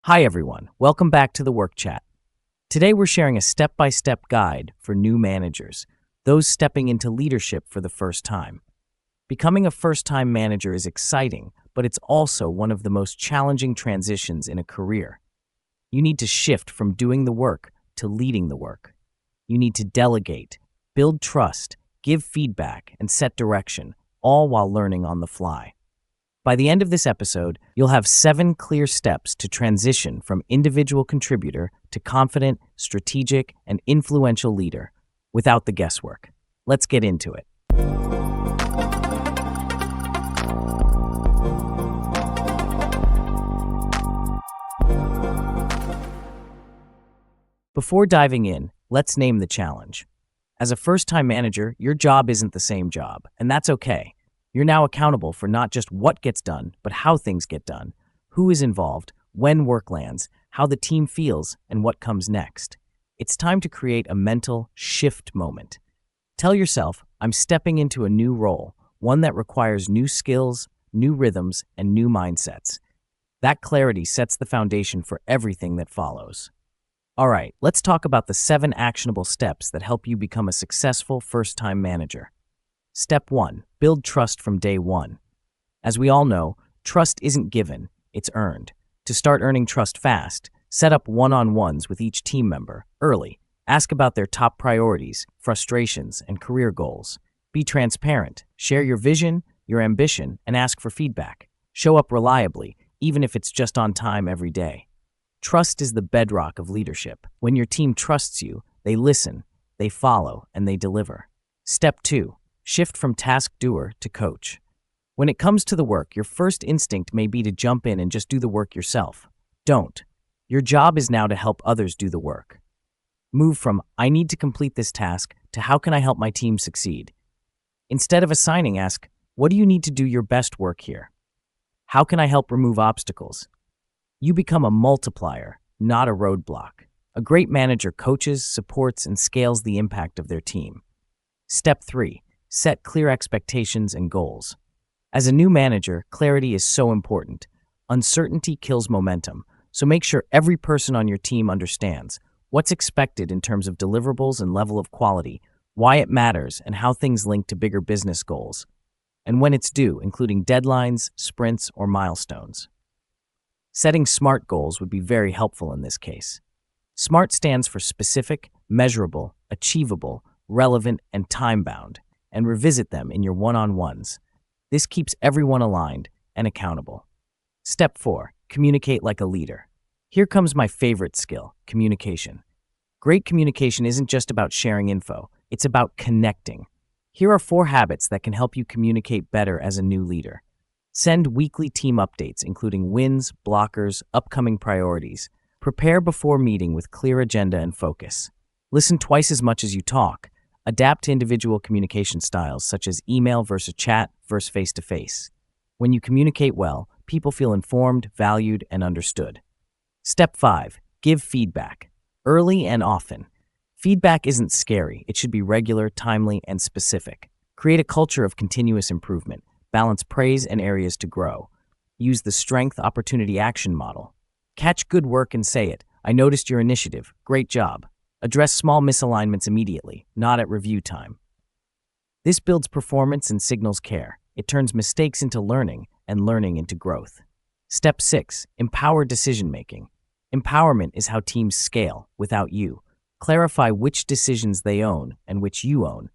Hi everyone, welcome back to the TheWorkChat. Today we're sharing a step-by-step guide for new managers, those stepping into leadership for the first time. Becoming a first-time manager is exciting, but it's also one of the most challenging transitions in a career. You need to shift from doing the work to leading the work. You need to delegate, build trust, give feedback, and set direction, all while learning on the fly. By the end of this episode, you'll have 7 clear steps to transition from individual contributor to confident, strategic, and influential leader without the guesswork. Let's get into it. Before diving in, let's name the challenge. As a first-time manager, your job isn't the same job, and that's okay. You're now accountable for not just what gets done, but how things get done, who is involved, when work lands, how the team feels, and what comes next. It's time to create a mental shift moment. Tell yourself, I'm stepping into a new role, one that requires new skills, new rhythms, and new mindsets. That clarity sets the foundation for everything that follows. All right, let's talk about the 7 actionable steps that help you become a successful first-time manager. Step 1. Build trust from day one. As we all know, trust isn't given, it's earned. To start earning trust fast, set up one-on-ones with each team member early. Ask about their top priorities, frustrations, and career goals. Be transparent, share your vision, your ambition, and ask for feedback. Show up reliably, even if it's just on time every day. Trust is the bedrock of leadership. When your team trusts you, they listen, they follow, and they deliver. Step 2. Shift from task doer to coach. When it comes to the work, your first instinct may be to jump in and just do the work yourself. Don't. Your job is now to help others do the work. Move from, I need to complete this task, to how can I help my team succeed? Instead of assigning, ask, what do you need to do your best work here? How can I help remove obstacles? You become a multiplier, not a roadblock. A great manager coaches, supports, and scales the impact of their team. Step 3. Set clear expectations and goals. As a new manager, clarity is so important. Uncertainty kills momentum, so make sure every person on your team understands what's expected in terms of deliverables and level of quality, why it matters, and how things link to bigger business goals, and when it's due, including deadlines, sprints, or milestones. Setting SMART goals would be very helpful in this case. SMART stands for specific, measurable, achievable, relevant, and time-bound, and revisit them in your one-on-ones. This keeps everyone aligned and accountable. Step 4. Communicate like a leader. Here comes my favorite skill, communication. Great communication isn't just about sharing info, it's about connecting. Here are 4 habits that can help you communicate better as a new leader. Send weekly team updates, including wins, blockers, upcoming priorities. Prepare before meeting with clear agenda and focus. Listen twice as much as you talk. Adapt to individual communication styles, such as email versus chat versus face-to-face. When you communicate well, people feel informed, valued, and understood. Step 5. Give feedback. Early and often. Feedback isn't scary. It should be regular, timely, and specific. Create a culture of continuous improvement. Balance praise and areas to grow. Use the strength, opportunity, action model. Catch good work and say it. I noticed your initiative. Great job. Address small misalignments immediately, not at review time. This builds performance and signals care. It turns mistakes into learning and learning into growth. Step 6. Empower decision-making. Empowerment is how teams scale without you. Clarify which decisions they own and which you own.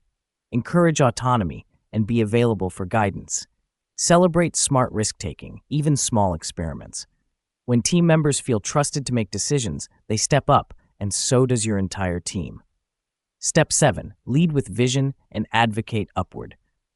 Encourage autonomy and be available for guidance. Celebrate smart risk-taking, even small experiments. When team members feel trusted to make decisions, they step up, and so does your entire team. Step 7. Lead with vision and advocate upward.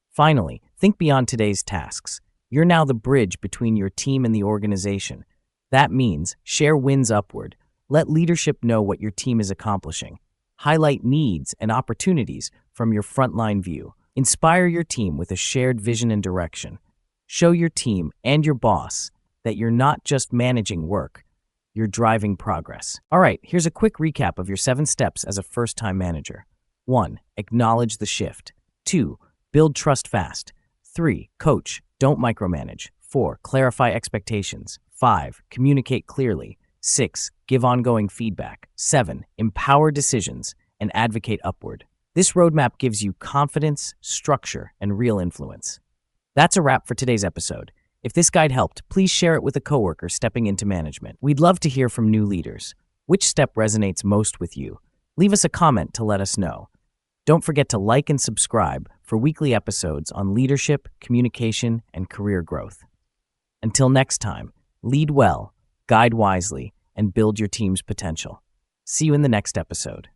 Finally, think beyond today's tasks. You're now the bridge between your team and the organization. That means share wins upward. Let leadership know what your team is accomplishing. Highlight needs and opportunities from your frontline view. Inspire your team with a shared vision and direction. Show your team and your boss that you're not just managing work, you're driving progress. All right, here's a quick recap of your 7 steps as a first-time manager. 1. Acknowledge the shift. 2. Build trust fast. 3. Coach, don't micromanage. 4. Clarify expectations. 5. Communicate clearly. 6. Give ongoing feedback. 7. Empower decisions and advocate upward. This roadmap gives you confidence, structure, and real influence. That's a wrap for today's episode. If this guide helped, please share it with a coworker stepping into management. We'd love to hear from new leaders. Which step resonates most with you? Leave us a comment to let us know. Don't forget to like and subscribe for weekly episodes on leadership, communication, and career growth. Until next time, lead well, guide wisely, and build your team's potential. See you in the next episode.